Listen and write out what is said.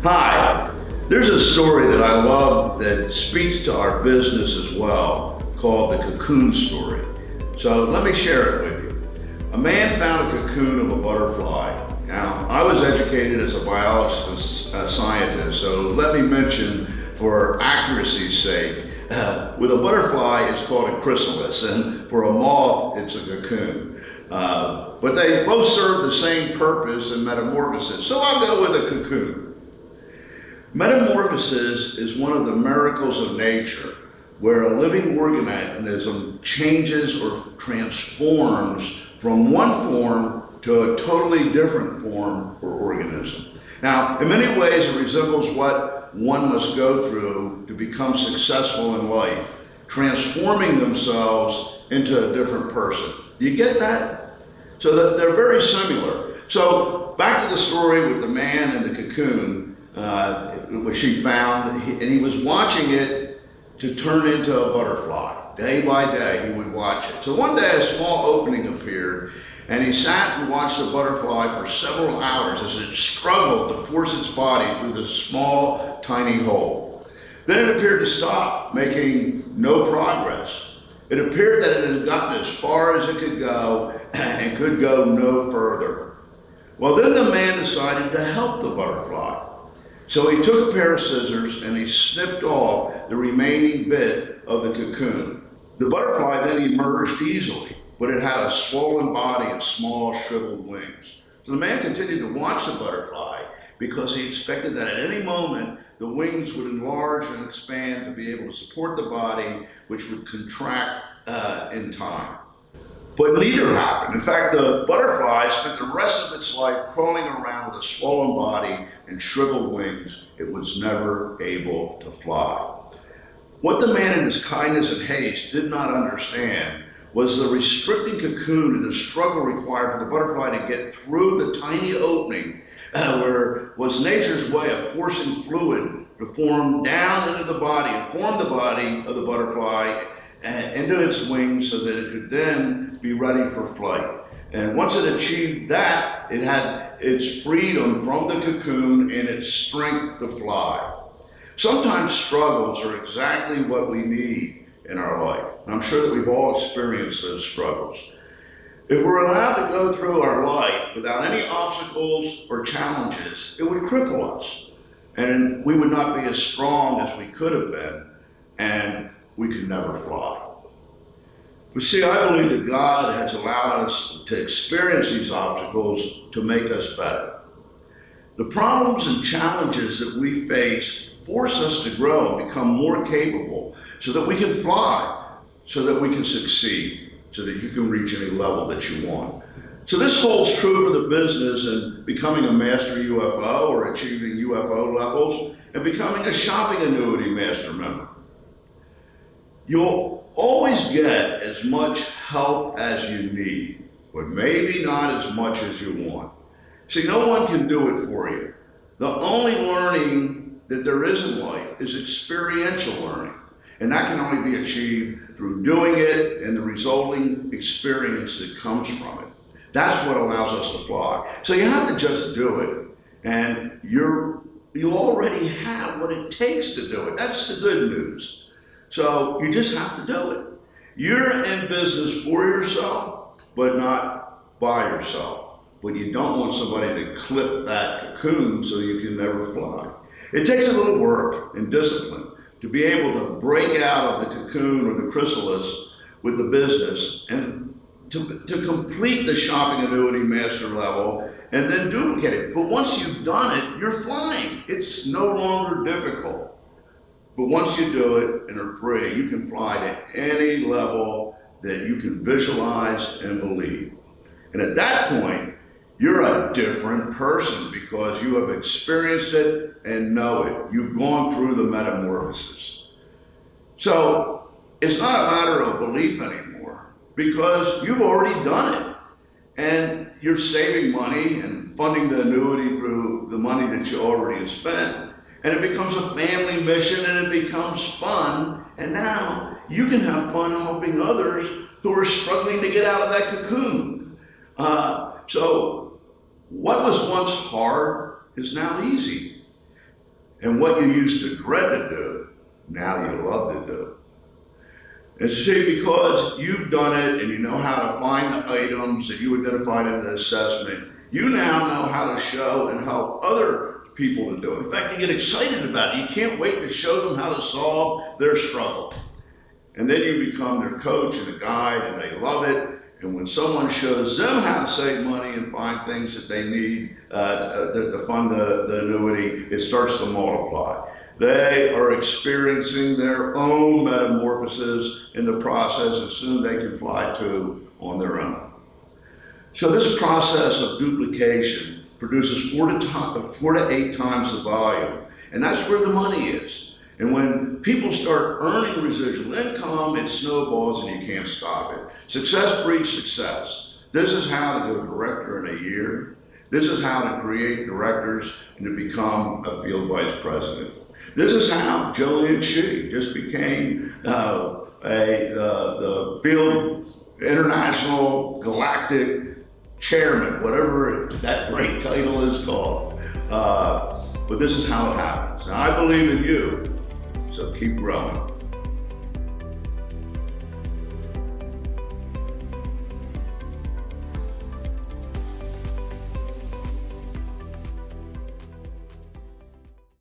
Hi, there's a story that I love that speaks to our business as well, called the Cocoon story. So let me share it with you. A man found a cocoon of a butterfly. Now, I was educated as a biologist and scientist, so let me mention, for accuracy's sake, with a butterfly it's called a chrysalis, and for a moth it's a cocoon. But they both serve the same purpose in metamorphosis, so I'll go with a cocoon. Metamorphosis is one of the miracles of nature, where a living organism changes or transforms from one form to a totally different form or organism. Now, in many ways, it resembles what one must go through to become successful in life, transforming themselves into a different person. Do you get that? So that they're very similar. So back to the story with the man and the cocoon, which he found, and he was watching it to turn into a butterfly. Day by day, he would watch it. So one day, a small opening appeared, and he sat and watched the butterfly for several hours as it struggled to force its body through the small, tiny hole. Then it appeared to stop, making no progress. It appeared that it had gotten as far as it could go and could go no further. Well, then the man decided to help the butterfly. So he took a pair of scissors and he snipped off the remaining bit of the cocoon. The butterfly then emerged easily, but it had a swollen body and small shriveled wings. So the man continued to watch the butterfly because he expected that at any moment the wings would enlarge and expand to be able to support the body, which would contract in time. But neither happened. In fact, the butterfly spent the rest of its life crawling around with a swollen body and shriveled wings. It was never able to fly. What the man in his kindness and haste did not understand was the restricting cocoon and the struggle required for the butterfly to get through the tiny opening where was nature's way of forcing fluid to form down into the body and form the body of the butterfly into its wings so that it could then be ready for flight. And once it achieved that, it had its freedom from the cocoon and its strength to fly. Sometimes struggles are exactly what we need in our life. And I'm sure that we've all experienced those struggles. If we're allowed to go through our life without any obstacles or challenges, it would cripple us. And we would not be as strong as we could have been, and we could never fly. But see, I believe that God has allowed us to experience these obstacles to make us better. The problems and challenges that we face force us to grow and become more capable so that we can fly, so that we can succeed, so that you can reach any level that you want. So this holds true for the business and becoming a master UFO or achieving UFO levels and becoming a shopping annuity master member. You'll always get as much help as you need, but maybe not as much as you want. See, no one can do it for you. The only learning that there is in life is experiential learning, and that can only be achieved through doing it and the resulting experience that comes from it. That's what allows us to fly. So you have to just do it, and you already have what it takes to do it. That's the good news. So you just have to do it. You're in business for yourself, but not by yourself. But you don't want somebody to clip that cocoon so you can never fly. It takes a little work and discipline to be able to break out of the cocoon or the chrysalis with the business and to complete the shopping annuity master level and then duplicate it. But once you've done it, you're flying. It's no longer difficult. But once you do it and are free, you can fly to any level that you can visualize and believe. And at that point, you're a different person because you have experienced it and know it. You've gone through the metamorphosis. So it's not a matter of belief anymore because you've already done it. And you're saving money and funding the annuity through the money that you already have spent. And it becomes a family mission and it becomes fun. And now you can have fun helping others who are struggling to get out of that cocoon. So what was once hard is now easy. And what you used to dread to do, now you love to do. And see, because you've done it and you know how to find the items that you identified in the assessment, you now know how to show and help other people to do it. In fact, you get excited about it. You can't wait to show them how to solve their struggle. And then you become their coach and a guide, and they love it. And when someone shows them how to save money and find things that they need to fund the annuity, it starts to multiply. They are experiencing their own metamorphosis in the process, and soon they can fly too on their own. So this process of duplication produces 4 to 8 times the volume, and that's where the money is. And when people start earning residual income, it snowballs and you can't stop it. Success breeds success. This is how to go director in a year. This is how to create directors and to become a field vice president. This is how Joanne Shee just became the field international galactic chairman, whatever that great title is called. But this is how it happens. Now, I believe in you, so keep growing.